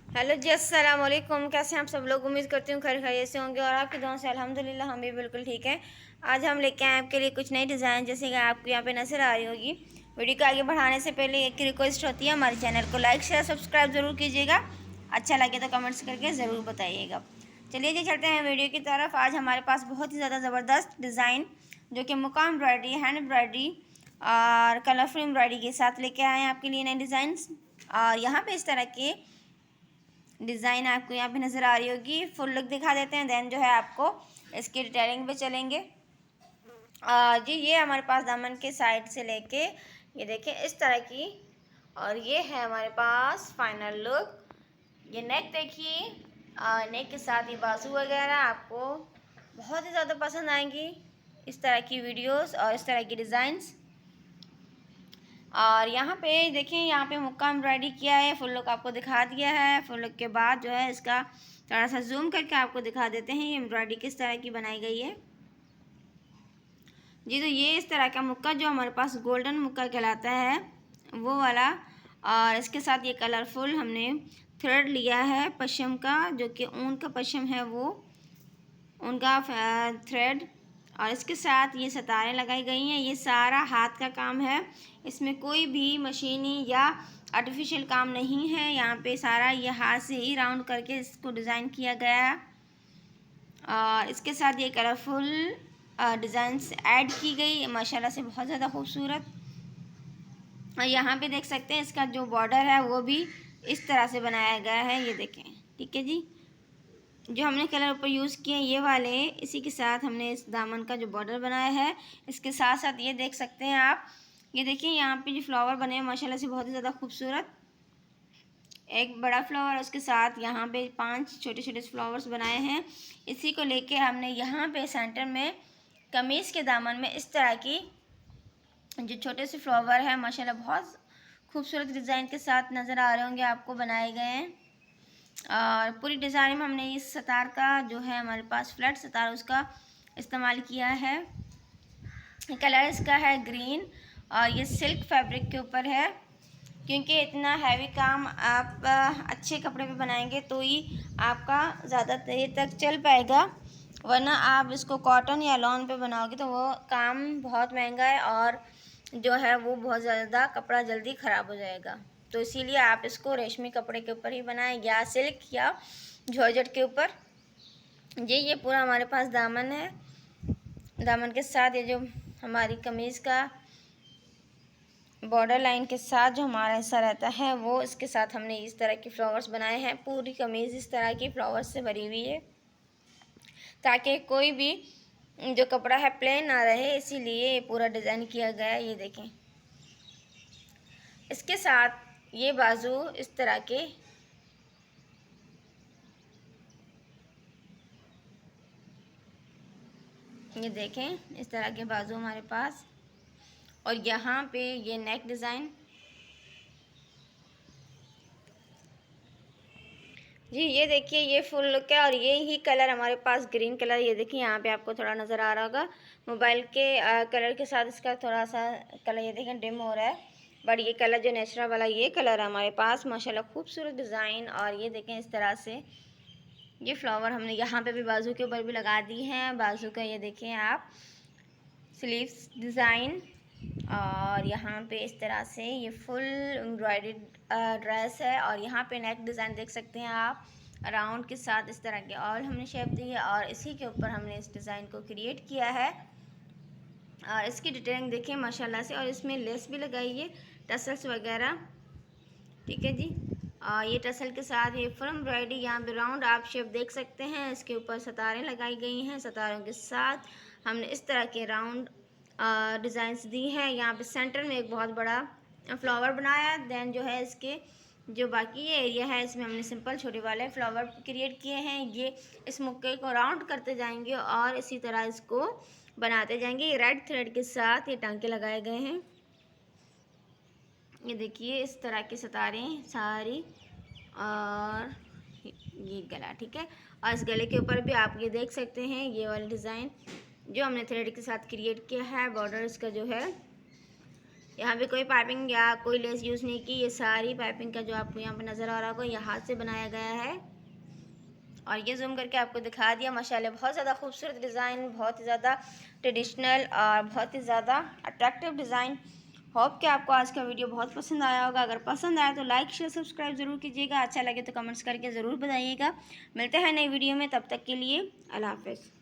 Hello जी, अस्सलाम वालेकुम। कैसे हैं आप सब लोग? उम्मीद करती हूँ खैर खैरियत से होंगे और आपकी दुआओं से अल्हम्दुलिल्लाह हम भी बिल्कुल ठीक हैं। आज हम लेके आए आपके लिए कुछ नई डिज़ाइन, जैसे कि आपको यहाँ पे नज़र आ रही होगी। वीडियो को आगे बढ़ाने से पहले एक रिक्वेस्ट होती है, हमारे चैनल को लाइक शेयर सब्सक्राइब ज़रूर कीजिएगा। अच्छा लगे तो कमेंट्स करके ज़रूर बताइएगा। चलिए जी, चलते हैं वीडियो की तरफ। आज हमारे पास बहुत ही ज़्यादा ज़बरदस्त डिज़ाइन जो कि मुकाम एम्ब्रॉयडरी, हैंड एम्ब्रॉयडरी और कलरफुल एम्ब्रॉयडरी के साथ लेके आए हैं आपके लिए नए डिज़ाइंस। और यहाँ पे इस तरह के डिज़ाइन आपको यहाँ पे नज़र आ रही होगी। फुल लुक दिखा देते हैं, देन जो है आपको इसकी डिटेलिंग पे चलेंगे। जी, ये हमारे पास दामन के साइड से लेके ये देखें इस तरह की, और ये है हमारे पास फाइनल लुक। ये नेक देखिए, नेक के साथ ये बाजू वगैरह आपको बहुत ही ज़्यादा पसंद आएंगी, इस तरह की वीडियोस और इस तरह की डिज़ाइंस। और यहाँ पे देखिए, यहाँ पे मुक्का एम्ब्रॉयडरी किया है, फुल लुक आपको दिखा दिया है। फुल लुक के बाद जो है इसका थोड़ा सा जूम करके आपको दिखा देते हैं ये एम्ब्रॉयडरी किस तरह की बनाई गई है। जी, तो ये इस तरह का मुक्का जो हमारे पास गोल्डन मुक्का कहलाता है वो वाला, और इसके साथ ये कलरफुल हमने थ्रेड लिया है पश्चिम का, जो कि ऊन का पश्चिम है वो उनका थ्रेड, और इसके साथ ये सितारें लगाई गई हैं। ये सारा हाथ का काम है, इसमें कोई भी मशीनी या आर्टिफिशियल काम नहीं है। यहाँ पे सारा ये हाथ से ही राउंड करके इसको डिज़ाइन किया गया है। और इसके साथ ये कलरफुल डिज़ाइंस ऐड की गई माशाल्लाह से, बहुत ज़्यादा खूबसूरत। और यहाँ पे देख सकते हैं इसका जो बॉर्डर है वो भी इस तरह से बनाया गया है, ये देखें। ठीक है जी, जो हमने कलर ऊपर यूज़ किए ये वाले, इसी के साथ हमने इस दामन का जो बॉर्डर बनाया है, इसके साथ साथ ये देख सकते हैं आप, ये देखिए यहाँ पे जो फ्लावर बने हैं माशाल्लाह से बहुत ही ज़्यादा खूबसूरत। एक बड़ा फ्लावर, उसके साथ यहाँ पे 5 छोटे छोटे फ्लावर्स बनाए हैं। इसी को लेके हमने यहाँ पे सेंटर में कमीज़ के दामन में इस तरह की जो छोटे से फ्लावर है माशाल्लाह बहुत खूबसूरत डिज़ाइन के साथ नज़र आ रहे होंगे आपको, बनाए गए हैं। और पूरी डिज़ाइन में हमने इस सितार का जो है हमारे पास फ्लैट सितार उसका इस्तेमाल किया है। कलर इसका है ग्रीन, और ये सिल्क फैब्रिक के ऊपर है, क्योंकि इतना हैवी काम आप अच्छे कपड़े पे बनाएंगे तो ही आपका ज़्यादा देर तक चल पाएगा, वरना आप इसको कॉटन या लॉन पे बनाओगे तो वो काम बहुत महंगा है और जो है वो बहुत ज़्यादा कपड़ा जल्दी ख़राब हो जाएगा। तो इसीलिए आप इसको रेशमी कपड़े के ऊपर ही बनाएं, या सिल्क या जॉर्जेट के ऊपर। ये पूरा हमारे पास दामन है। दामन के साथ ये जो हमारी कमीज़ का बॉर्डर लाइन के साथ जो हमारा हिस्सा रहता है वो, इसके साथ हमने इस तरह की फ्लावर्स बनाए हैं। पूरी कमीज़ इस तरह की फ्लावर्स से भरी हुई है, ताकि कोई भी जो कपड़ा है प्लेन ना रहे, इसीलिए ये पूरा डिज़ाइन किया गया है। ये देखें, इसके साथ ये बाजू इस तरह के ये देखें, इस तरह के बाजू हमारे पास, और यहाँ पे ये नेक डिज़ाइन। जी, ये देखिए ये फुल लुक है, और ये ही कलर हमारे पास ग्रीन कलर, ये देखिए यहाँ पे आपको थोड़ा नज़र आ रहा होगा मोबाइल के कलर के साथ इसका थोड़ा सा कलर ये देखें डिम हो रहा है, बट ये कलर जो नेचुरल वाला ये कलर है हमारे पास माशाल्लाह खूबसूरत डिज़ाइन। और ये देखें इस तरह से ये फ्लावर हमने यहाँ पे भी बाजू के ऊपर भी लगा दी हैं। बाजू का ये देखें आप स्लीव्स डिज़ाइन, और यहाँ पे इस तरह से ये फुल एम्ब्रॉयडर्ड ड्रेस है, और यहाँ पे नेक डिज़ाइन देख सकते हैं आप राउंड के साथ इस तरह के और हमने शेप दी है, और इसी के ऊपर हमने इस डिज़ाइन को क्रिएट किया है। और इसकी डिटेलिंग देखिए माशाल्लाह से, और इसमें लेस भी लगाई है, टसल्स वगैरह। ठीक है जी, ये टसल के साथ ये फुल एम्ब्रॉयडरी, यहाँ पे राउंड आप शेप देख सकते हैं। इसके ऊपर सितारें लगाई गई हैं, सितारों के साथ हमने इस तरह के राउंड डिज़ाइंस दी हैं। यहाँ पे सेंटर में एक बहुत बड़ा फ्लावर बनाया, देन जो है इसके जो बाकी ये एरिया है इसमें हमने सिंपल छोटे वाले फ्लावर क्रिएट किए हैं। ये इस मुक्के को राउंड करते जाएंगे और इसी तरह इसको बनाते जाएंगे। ये रेड थ्रेड के साथ ये टांके लगाए गए हैं। ये देखिए इस तरह के सितारें सारी, और ये गला। ठीक है, और इस गले के ऊपर भी आप ये देख सकते हैं ये वाला डिज़ाइन जो हमने थ्रेड के साथ क्रिएट किया है। बॉर्डर इसका जो है यहाँ पे कोई पाइपिंग या कोई लेस यूज़ नहीं की। ये सारी पाइपिंग का जो आपको यहाँ पे नज़र आ रहा होगा ये हाथ से बनाया गया है। और ये जूम करके आपको दिखा दिया। माशाल्लाह बहुत ज़्यादा खूबसूरत डिज़ाइन, बहुत ही ज़्यादा ट्रेडिशनल और बहुत ही ज़्यादा अट्रैक्टिव डिज़ाइन। होप कि आपको आज का वीडियो बहुत पसंद आया होगा। अगर पसंद आया तो लाइक शेयर सब्सक्राइब ज़रूर कीजिएगा। अच्छा लगे तो कमेंट्स करके ज़रूर बताइएगा। मिलते हैं नई वीडियो में, तब तक के लिए अल्लाह हाफ़िज़।